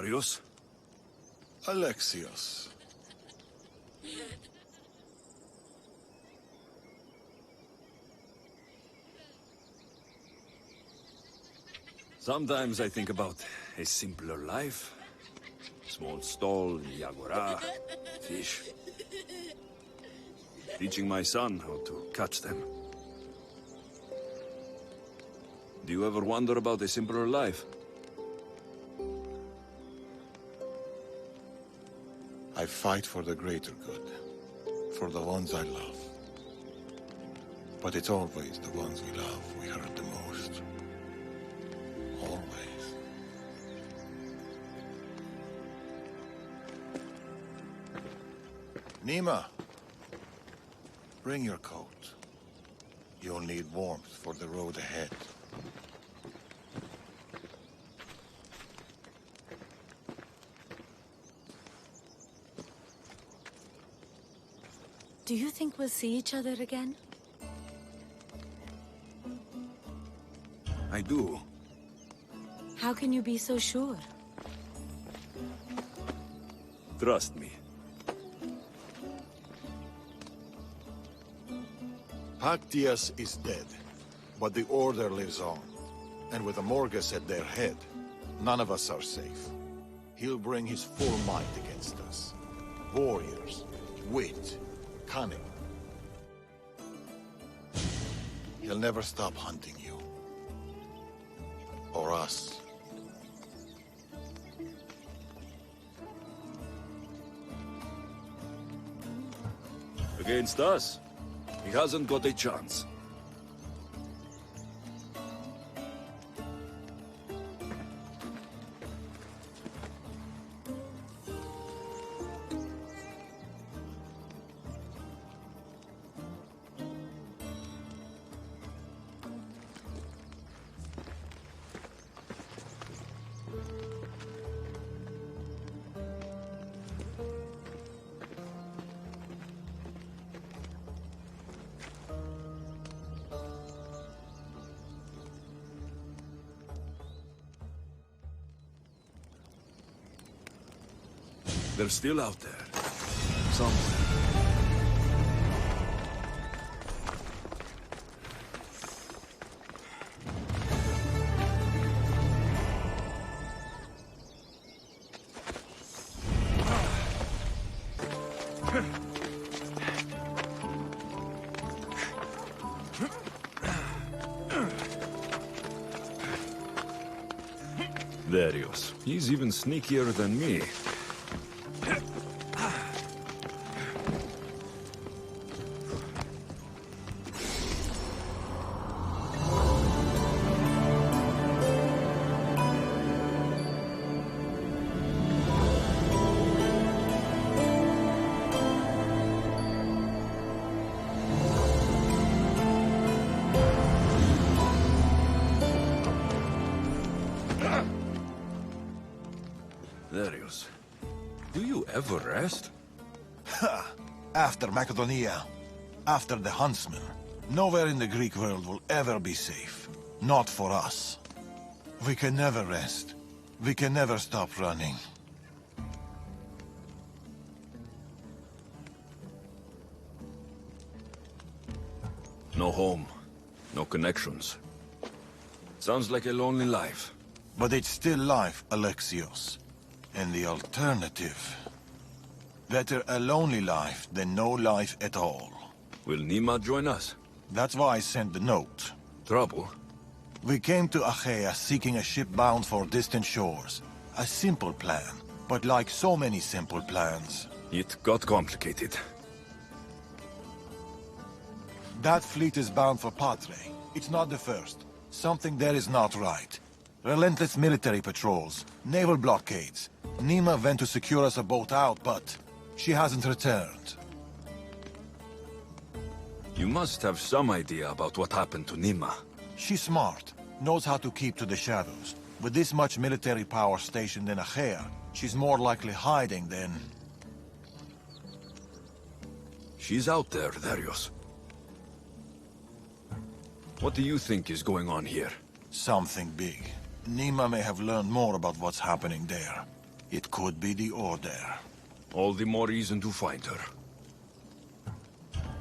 Darius? Alexios. Sometimes I think about a simpler life. Small stall in the agora, fish. Teaching my son how to catch them. Do you ever wonder about a simpler life? I fight for the greater good. For the ones I love. But it's always the ones we love we hurt the most. Always. Nima, bring your coat. You'll need warmth for the road ahead. Do you think we'll see each other again? I do. How can you be so sure? Trust me. Pactias is dead, but the Order lives on. And with the Morgus at their head, none of us are safe. He'll bring his full might against us. Warriors, wit, cunning. He'll never stop hunting you. Or us. Against us, he hasn't got a chance. They're still out there. Somewhere. Darius. He's even sneakier than me. Darius, do you ever rest? Ha! After Macedonia, after the Huntsman, nowhere in the Greek world will ever be safe. Not for us. We can never rest. We can never stop running. No home, no connections. Sounds like a lonely life. But it's still life, Alexios. And the alternative... Better a lonely life than no life at all. Will Nima join us? That's why I sent the note. Trouble? We came to Achaea seeking a ship bound for distant shores. A simple plan, but like so many simple plans... It got complicated. That fleet is bound for Patre. It's not the first. Something there is not right. Relentless military patrols, naval blockades. Nima went to secure us a boat out, but she hasn't returned. You must have some idea about what happened to Nima. She's smart, knows how to keep to the shadows. With this much military power stationed in Achaea, she's more likely hiding than... She's out there, Darius. What do you think is going on here? Something big. Nima may have learned more about what's happening there. It could be the Order. All the more reason to find her.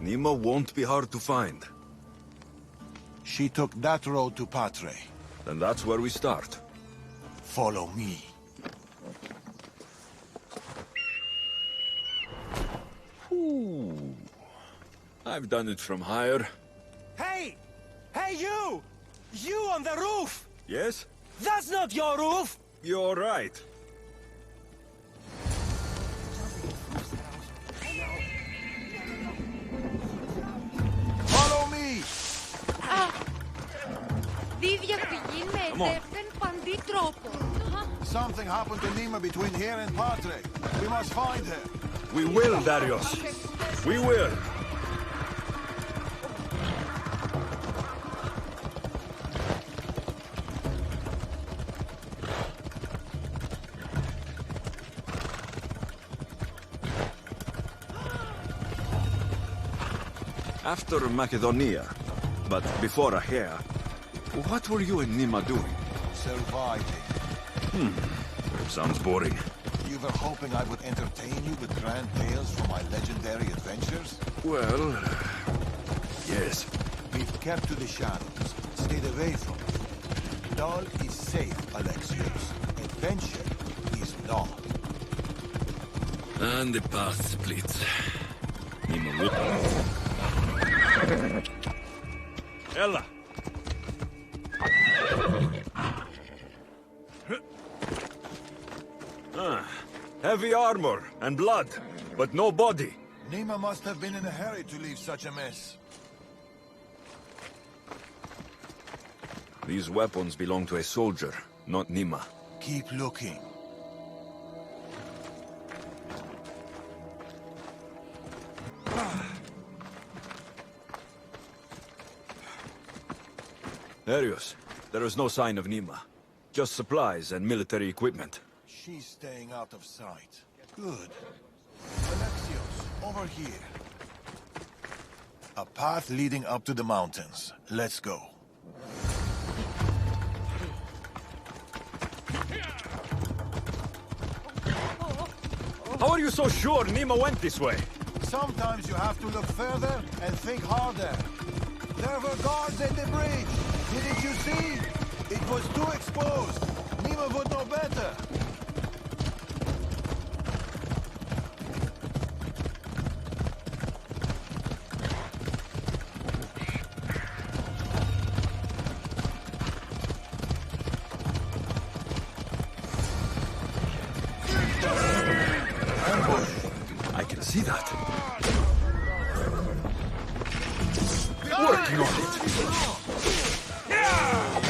Nima won't be hard to find. She took that road to Patre. Then that's where we start. Follow me. Ooh. I've done it from higher. Hey! Hey, you! You on the roof! Yes? That's not your roof! You're right. Follow me! Something happened to Nima between here and Patre. We must find her. We will, Darius. We will. After Macedonia, but before Achaea, what were you and Nima doing? Surviving. Sounds boring. You were hoping I would entertain you with grand tales from my legendary adventures? Well, yes. We've kept to the shadows, stayed away from it. Dal is safe, Alexios. Adventure is not. And the path splits. Nima look. Ella! Heavy armor and blood, but no body. Nima must have been in a hurry to leave such a mess. These weapons belong to a soldier, not Nima. Keep looking. Darius, there is no sign of Nima. Just supplies and military equipment. She's staying out of sight. Good. Alexios, over here. A path leading up to the mountains. Let's go. How are you so sure Nima went this way? Sometimes you have to look further and think harder. There were guards at the bridge. Didn't you see? It was too exposed. Nima would know better. I can see that. Working on it.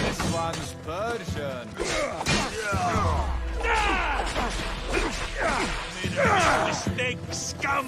This one's Persian. Mistake, scum!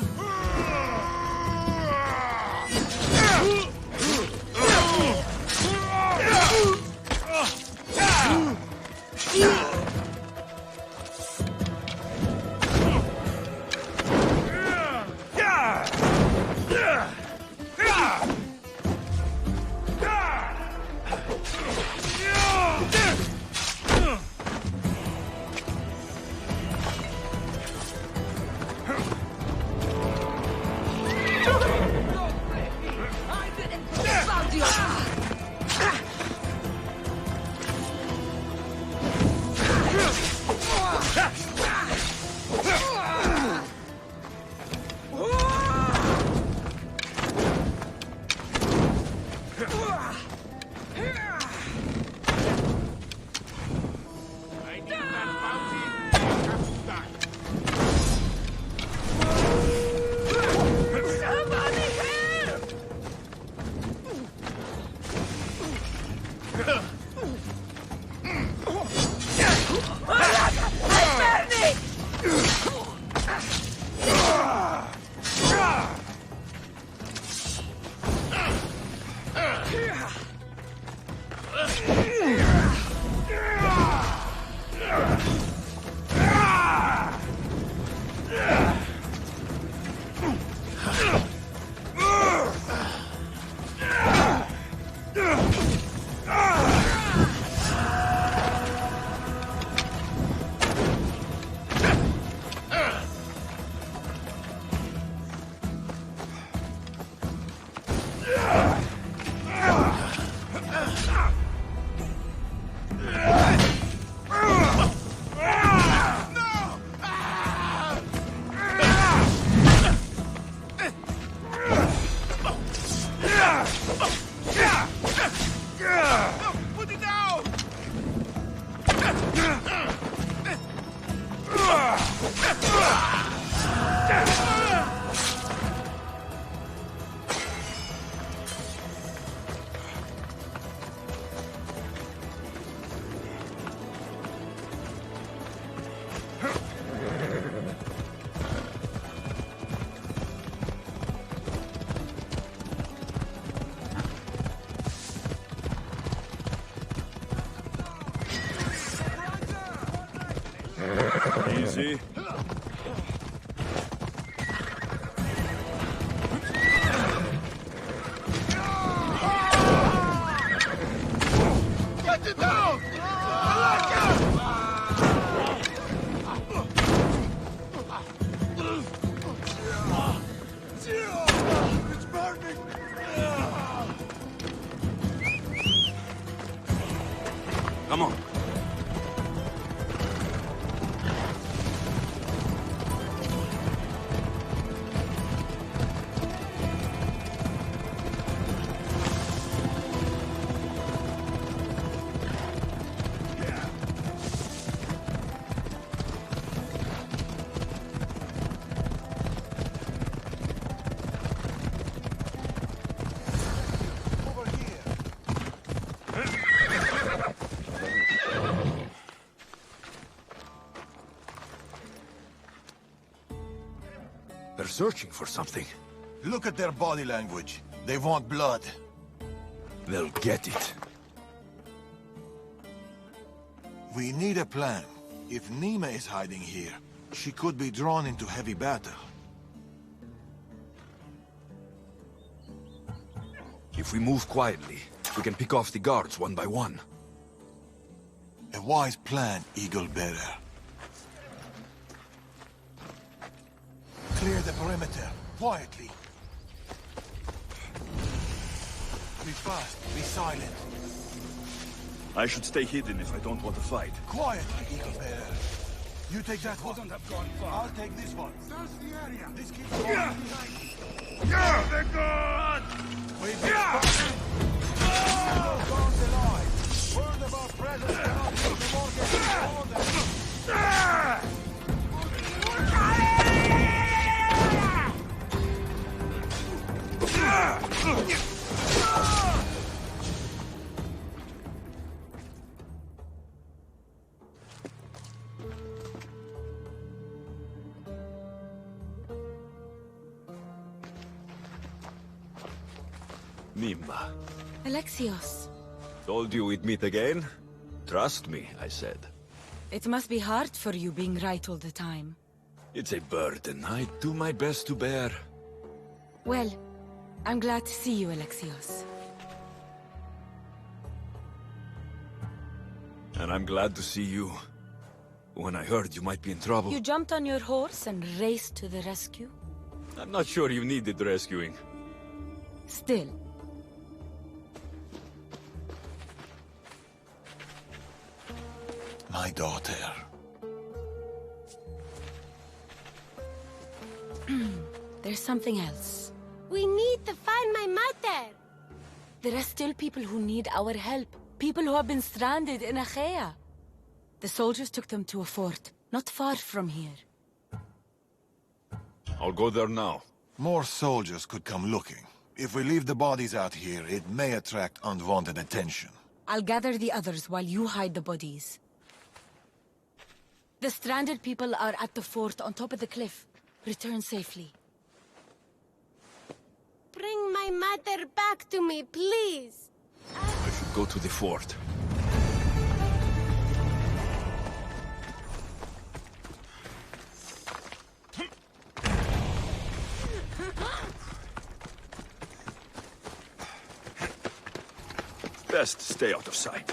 See? Get it down! It's burning! Come on. Over here! They're searching for something. Look at their body language. They want blood. They'll get it. We need a plan. If Nima is hiding here, she could be drawn into heavy battle. If we move quietly, we can pick off the guards one by one. A wise plan, Eagle Bearer. Clear the perimeter, quietly. Be fast, be silent. I should stay hidden if I don't want to fight. Quietly, Eagle Bearer. You take that one. have gone far. I'll take this one. Search the area. This keeps Yeah. behind me. The god! We've been spotted. No guards alive. Word of our presence cannot take the mortgage order. Nima. Alexios, Told you we'd meet again? Trust me, I said. it must be hard for you being right all the time. It's a burden I do my best to bear. Well, I'm glad to see you, Alexios. And I'm glad to see you. When I heard you might be in trouble, You jumped on your horse and raced to the rescue? I'm not sure you needed rescuing. Still. My daughter. There's something else. We need to find my mother. There are still people who need our help. People who have been stranded in Achaea. The soldiers took them to a fort, not far from here. I'll go there now. More soldiers could come looking. If we leave the bodies out here, it may attract unwanted attention. I'll gather the others while you hide the bodies. The stranded people are at the fort on top of the cliff. Return safely. Bring my mother back to me, please. I should go to the fort. Best stay out of sight.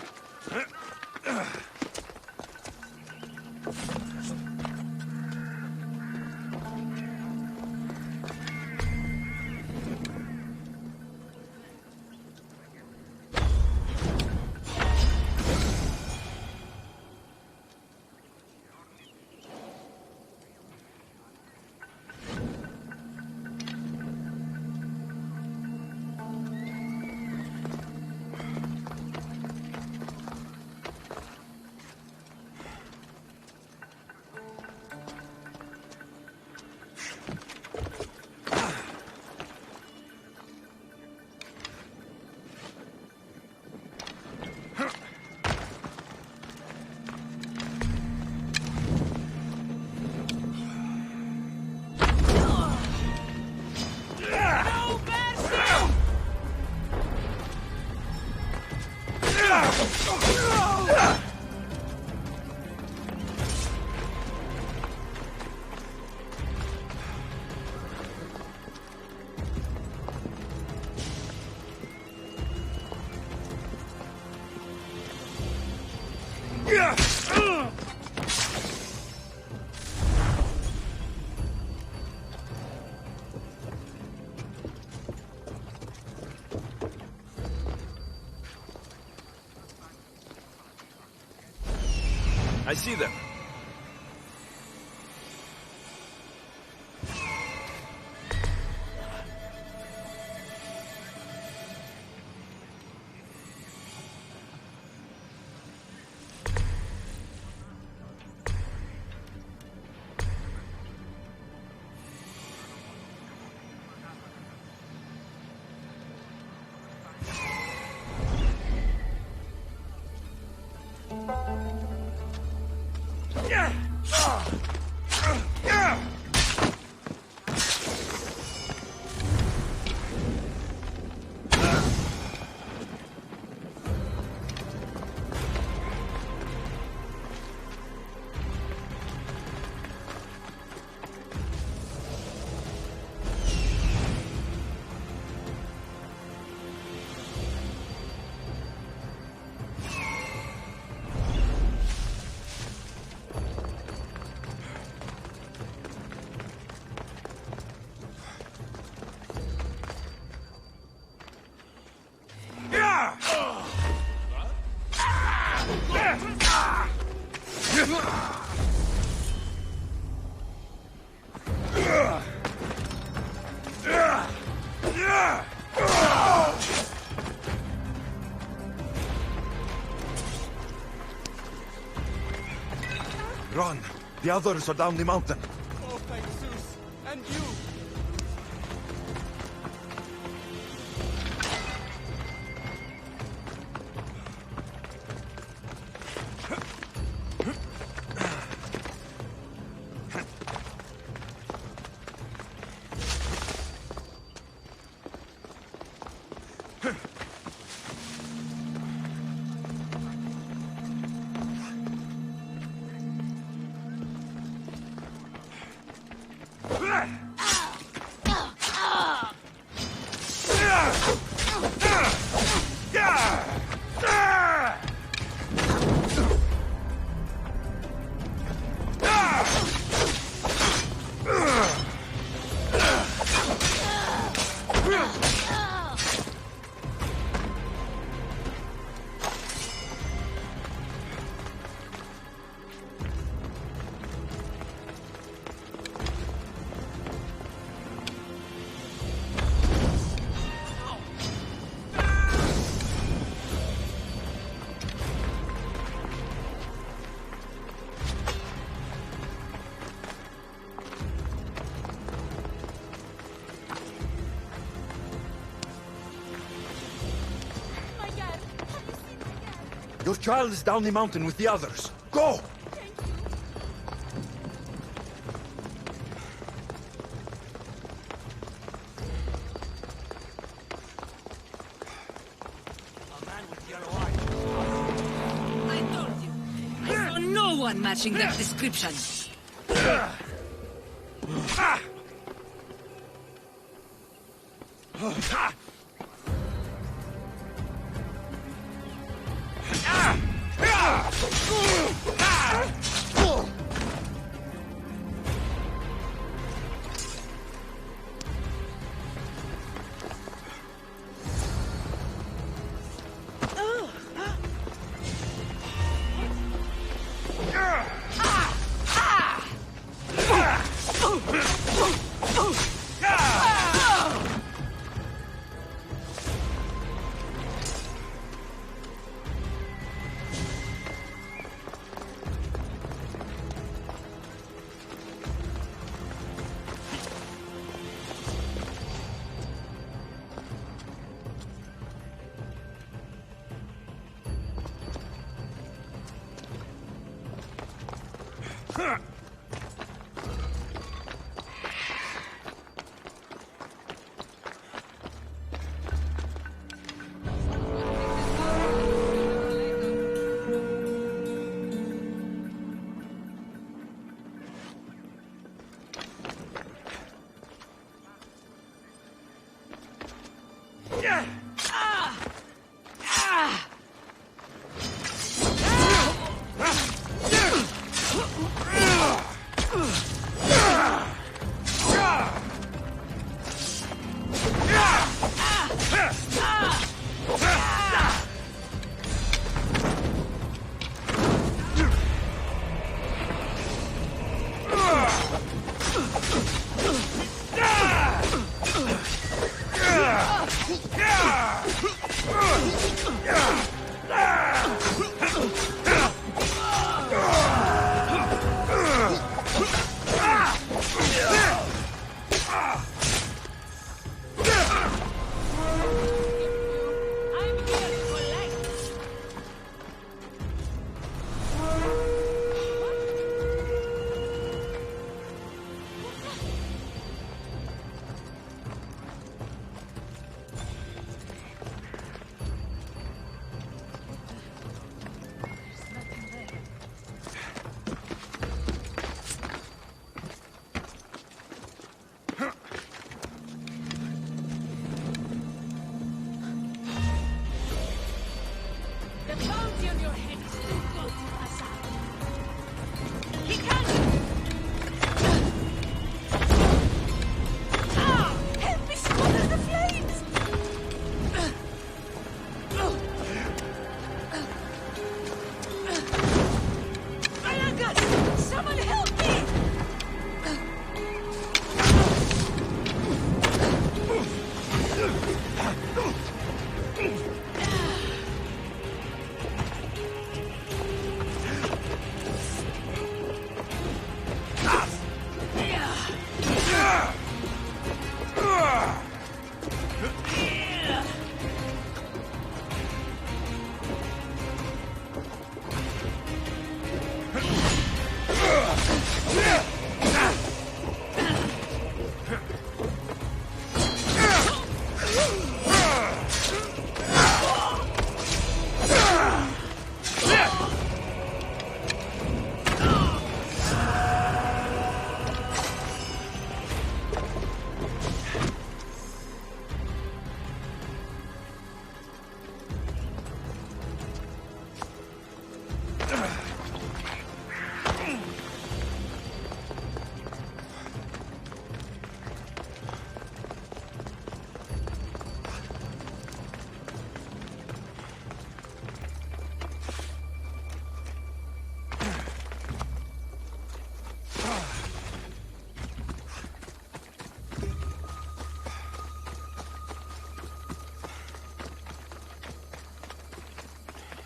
I see them. Run! The others are down the mountain. Oh, thank Zeus! And you! Your child is down the mountain with the others. Go! I told you. I saw no one matching that description.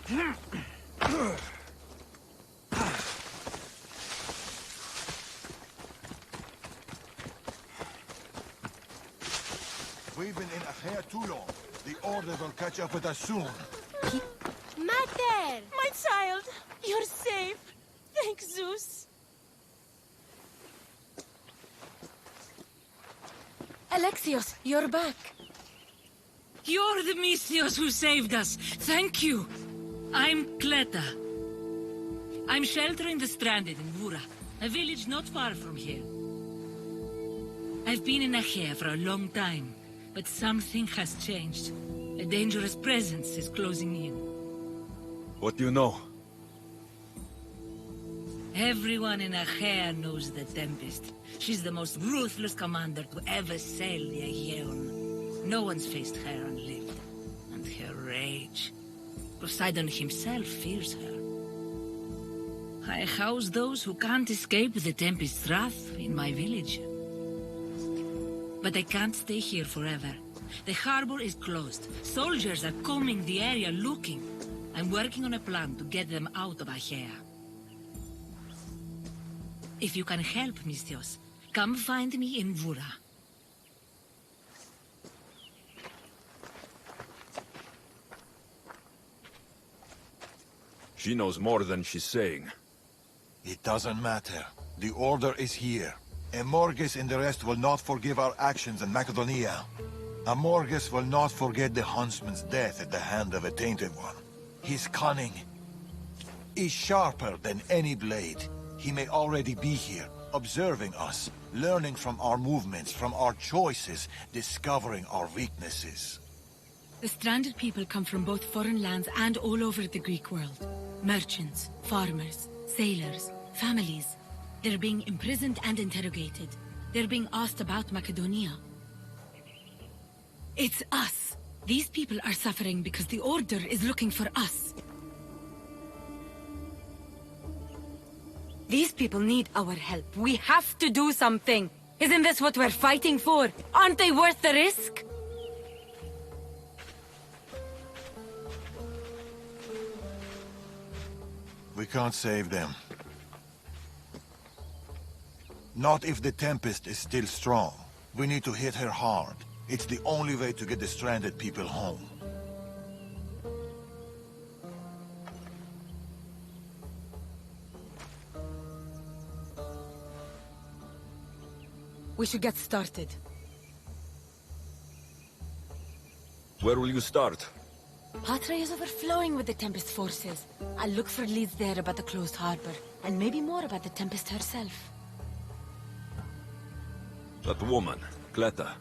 We've been in Achaea too long. The Order will catch up with us soon. Mater! My child! You're safe! Thank Zeus! Alexios, you're back. You're the Misthios who saved us. Thank you. I'm Cleta. I'm sheltering the stranded in Vura, a village not far from here. I've been in Achaea for a long time, but something has changed. A dangerous presence is closing in. What do you know? Everyone in Achaea knows the Tempest. She's the most ruthless commander to ever sail the Aegean. No one's faced her and lived. And her rage. Poseidon himself fears her. I house those who can't escape the Tempest's wrath in my village. But I can't stay here forever. The harbor is closed. Soldiers are combing the area looking. I'm working on a plan to get them out of Achaea. If you can help, Misthios, come find me in Vura. She knows more than she's saying. It doesn't matter. The Order is here. Amorges and the rest will not forgive our actions in Macedonia. Amorges will not forget the huntsman's death at the hand of a tainted one. His cunning is sharper than any blade. He may already be here, observing us, learning from our movements, from our choices, discovering our weaknesses. The stranded people come from both foreign lands and all over the Greek world. Merchants, farmers, sailors, families. They're being imprisoned and interrogated. They're being asked about Macedonia. It's us. These people are suffering because the Order is looking for us. These people need our help. We have to do something. Isn't this what we're fighting for? Aren't they worth the risk? We can't save them. Not if the Tempest is still strong. We need to hit her hard. It's the only way to get the stranded people home. We should get started. Where will you start? Patra is overflowing with the Tempest forces. I'll look for leads there about the closed harbor, and maybe more about the Tempest herself. That woman, Cleta.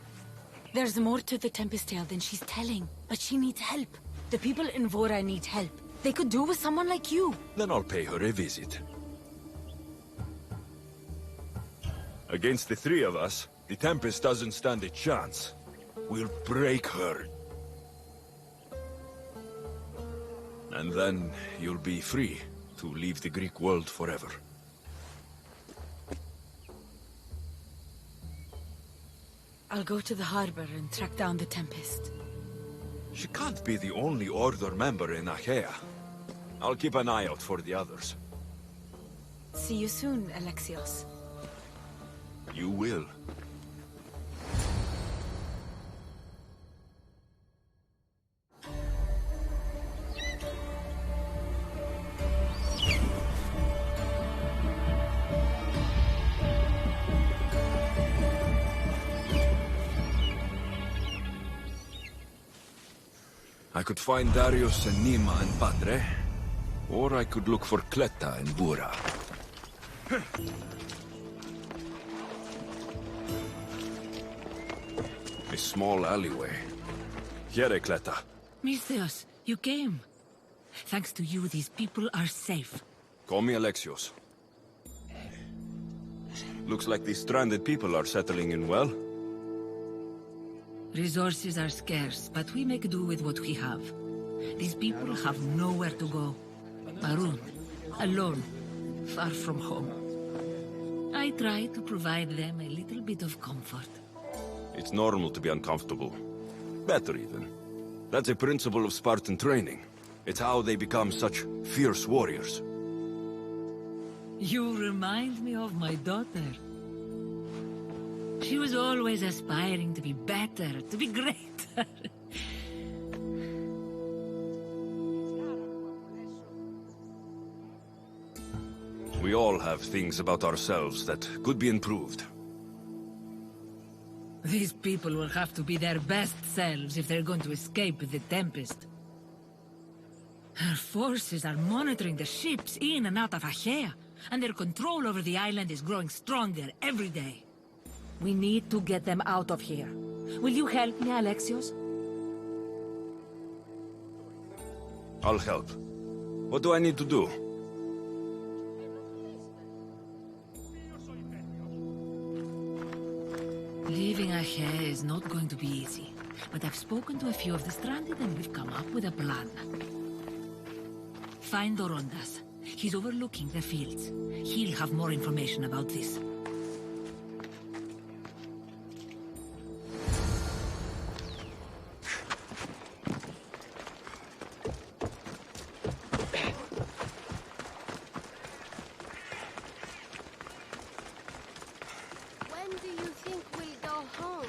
There's more to the Tempest tale than she's telling, but she needs help. The people in Vora need help. They could do with someone like you. Then I'll pay her a visit. Against the three of us, the Tempest doesn't stand a chance. We'll break her. And then you'll be free to leave the Greek world forever. I'll go to the harbor and track down the Tempest. She can't be the only Order member in Achaea. I'll keep an eye out for the others. See you soon, Alexios. You will. I could find Darius and Nima and Patre, or I could look for Cleta and Bura. A small alleyway. Here, Cleta. Misthios, you came. Thanks to you, these people are safe. Call me Alexios. Looks like these stranded people are settling in well. Resources are scarce, but we make do with what we have. These people have nowhere to go. Marooned, alone, far from home. I try to provide them a little bit of comfort. It's normal to be uncomfortable. Better even. That's a principle of Spartan training. It's how they become such fierce warriors. You remind me of my daughter. She was always aspiring to be better, to be greater. We all have things about ourselves that could be improved. These people will have to be their best selves if they're going to escape the Tempest. Our forces are monitoring the ships in and out of Achaea, and their control over the island is growing stronger every day. We need to get them out of here. Will you help me, Alexios? I'll help. What do I need to do? Leaving Achaea is not going to be easy, but I've spoken to a few of the stranded and we've come up with a plan. Find Dorondas. He's overlooking the fields. He'll have more information about this. When do you think we'll go home?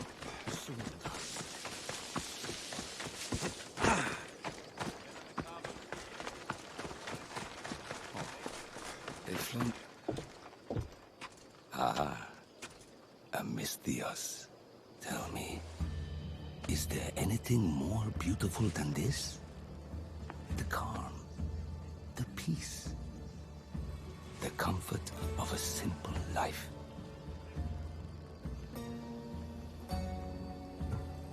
They've flown. Amistios. Tell me, is there anything more beautiful than this? The calm, the peace, the comfort of a simple life.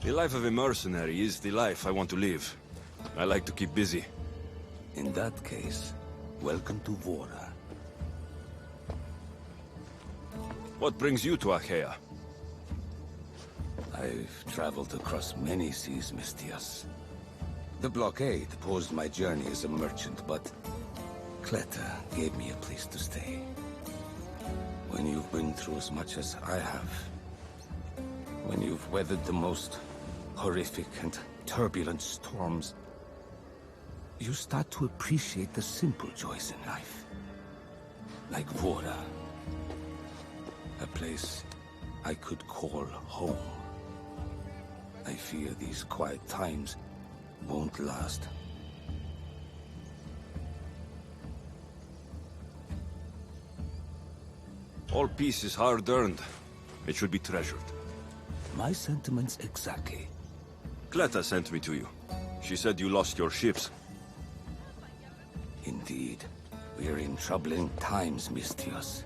The life of a mercenary is the life I want to live. I like to keep busy. In that case, welcome to Vora. What brings you to Achaea? I've traveled across many seas, Mistios. The blockade paused my journey as a merchant, but Cleta gave me a place to stay. When you've been through as much as I have, when you've weathered the most horrific and turbulent storms, you start to appreciate the simple joys in life. Like Vora. A place I could call home. I fear these quiet times won't last. All peace is hard-earned. It should be treasured. My sentiments exactly. Cleta sent me to you. She said you lost your ships. Indeed. We're in troubling times, Mistios.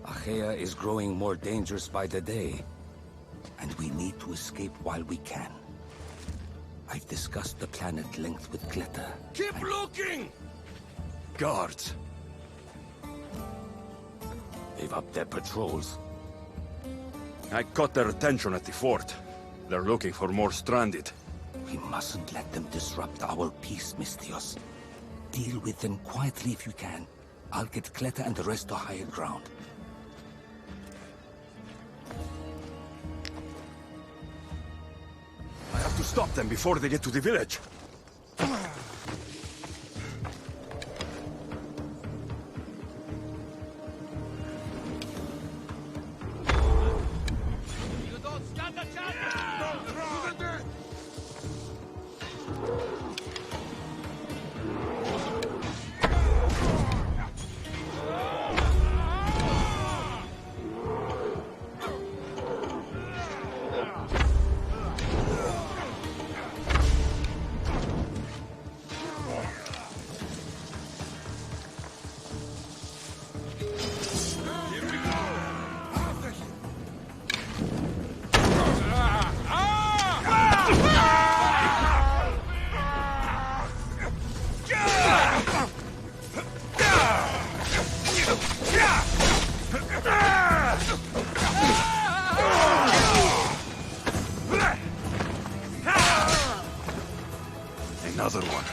Achaea is growing more dangerous by the day, and we need to escape while we can. I've discussed the plan at length with Cleta. Keep looking! Guards. They've upped their patrols. I caught their attention at the fort. They're looking for more stranded. We mustn't let them disrupt our peace, Mistios. Deal with them quietly if you can. I'll get Cleta and the rest to higher ground. I have to stop them before they get to the village. Another one.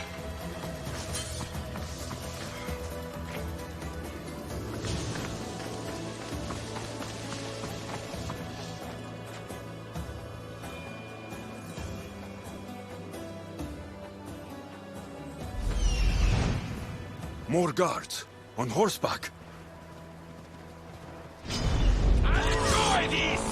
More guards. On horseback. Enjoy this!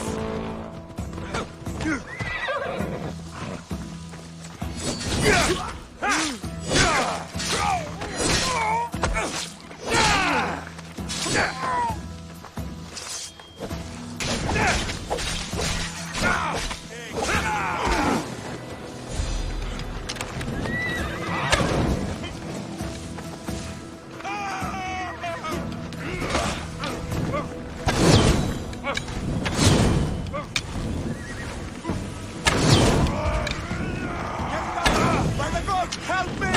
By the gods, help me!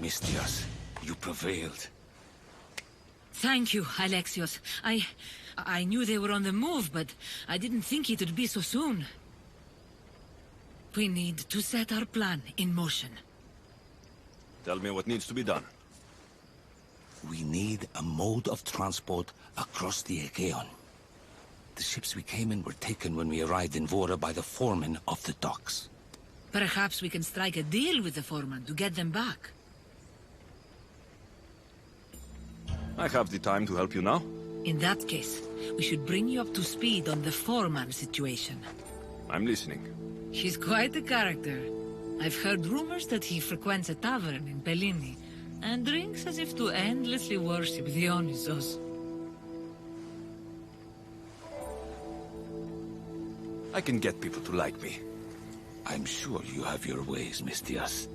Mistios, you prevailed. Thank you, Alexios. I knew they were on the move, but I didn't think it would be so soon. We need to set our plan in motion. Tell me what needs to be done. We need a mode of transport across the Aegean. The ships we came in were taken when we arrived in Vora by the foreman of the docks. Perhaps we can strike a deal with the foreman to get them back. I have the time to help you now. In that case, we should bring you up to speed on the foreman situation. I'm listening. He's quite a character. I've heard rumors that he frequents a tavern in Bellini, and drinks as if to endlessly worship Dionysos. I can get people to like me. I'm sure you have your ways, Mistios.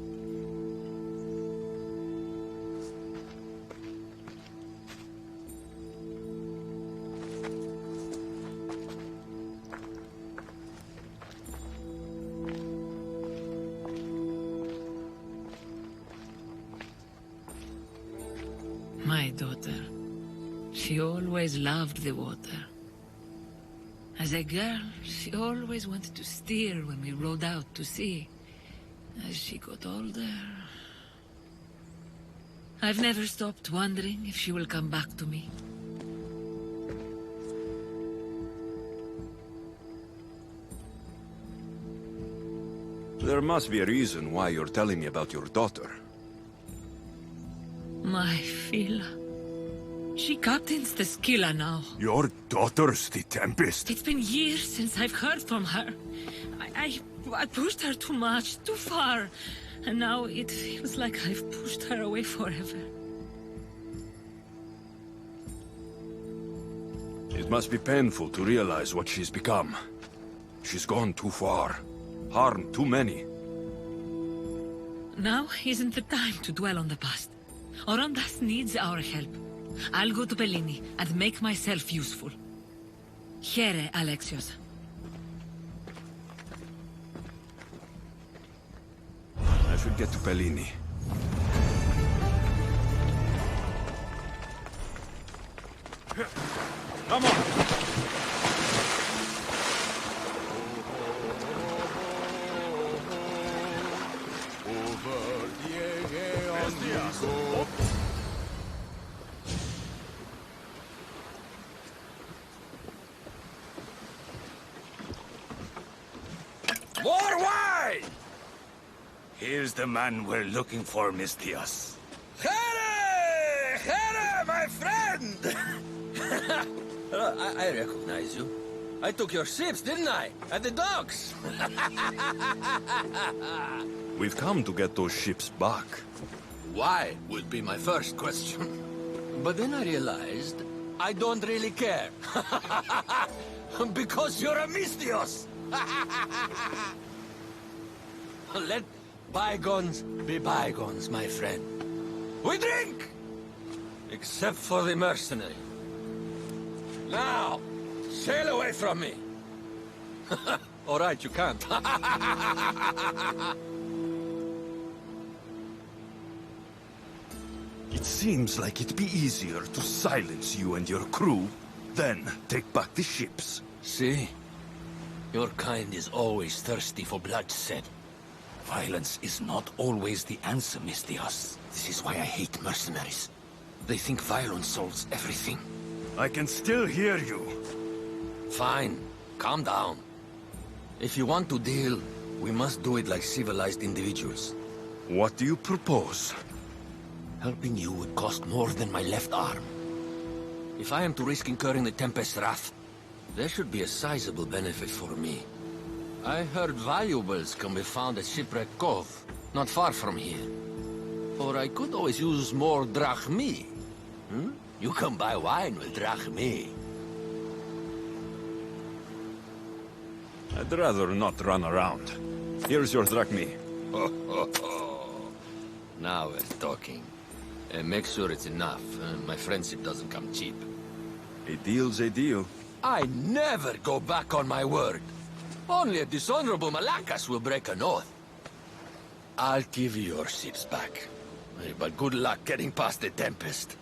My daughter. She always loved the water. As a girl, she always wanted to steer when we rode out to sea. As she got older... I've never stopped wondering if she will come back to me. There must be a reason why you're telling me about your daughter. My Fila. She captains the Skilla now. Your daughter's the Tempest. It's been years since I've heard from her. I pushed her too much, too far. And now it feels like I've pushed her away forever. It must be painful to realize what she's become. She's gone too far. Harmed too many. Now isn't the time to dwell on the past. Orondas needs our help. I'll go to Bellini and make myself useful. Here, Alexios. I should get to Bellini. Come on! More wine! Here's the man we're looking for, Mistios. Here! Here, my friend! I recognize you. I took your ships, didn't I? At the docks! We've come to get those ships back. Why would be my first question. But then I realized I don't really care. Because you're a Mistios! Let bygones be bygones, my friend. We drink! Except for the mercenary. Now, sail away from me. All right, you can't. It seems like it'd be easier to silence you and your crew, then take back the ships. See? Your kind is always thirsty for bloodshed. Violence is not always the answer, Mistios. This is why I hate mercenaries. They think violence solves everything. I can still hear you. Fine. Calm down. If you want to deal, we must do it like civilized individuals. What do you propose? Helping you would cost more than my left arm. If I am to risk incurring the Tempest's wrath, there should be a sizable benefit for me. I heard valuables can be found at Shipwreck Cove, not far from here. Or I could always use more drachmi. You can buy wine with drachmi. I'd rather not run around. Here's your drachmi. Now we're talking. And make sure it's enough. My friendship doesn't come cheap. A deal's a deal. I never go back on my word. Only a dishonorable Malakas will break an oath. I'll give you your ships back. But good luck getting past the Tempest.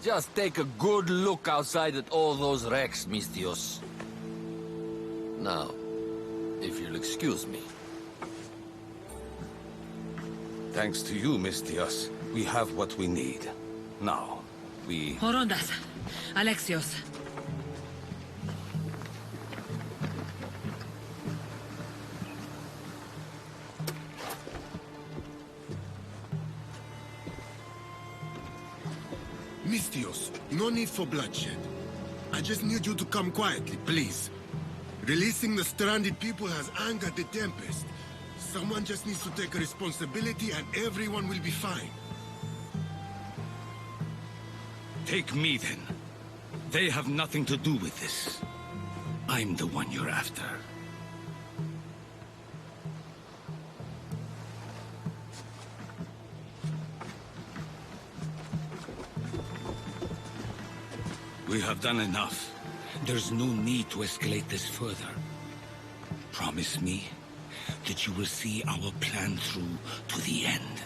Just take a good look outside at all those wrecks, Mistios. Now, if you'll excuse me. Thanks to you, Mistios, we have what we need. Now, we... Orondas. Alexios. Mistios, no need for bloodshed. I just need you to come quietly, please. Releasing the stranded people has angered the Tempest. Someone just needs to take responsibility and everyone will be fine. Take me, then. They have nothing to do with this. I'm the one you're after. We have done enough. There's no need to escalate this further. Promise me that you will see our plan through to the end.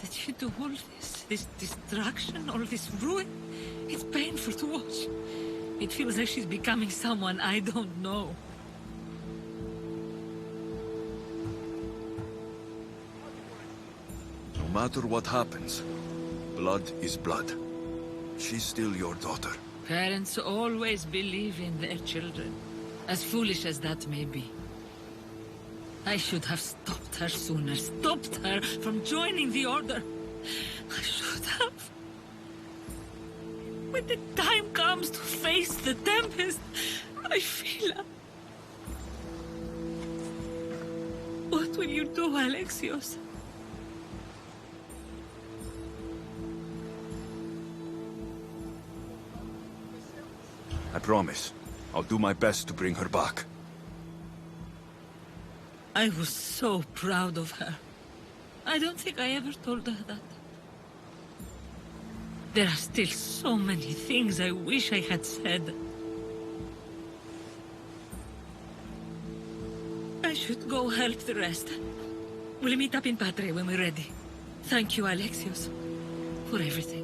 Did you do all this destruction, all this ruin? It's painful to watch. It feels like she's becoming someone I don't know. matter what happens, blood is blood. She's still your daughter. Parents always believe in their children, as foolish as that may be. I should have stopped her sooner, stopped her from joining the Order. I should have. When the time comes to face the Tempest, I feel... What will you do, Alexios? I promise. I'll do my best to bring her back. I was so proud of her. I don't think I ever told her that. There are still so many things I wish I had said. I should go help the rest. We'll meet up in Patre when we're ready. Thank you, Alexios, for everything.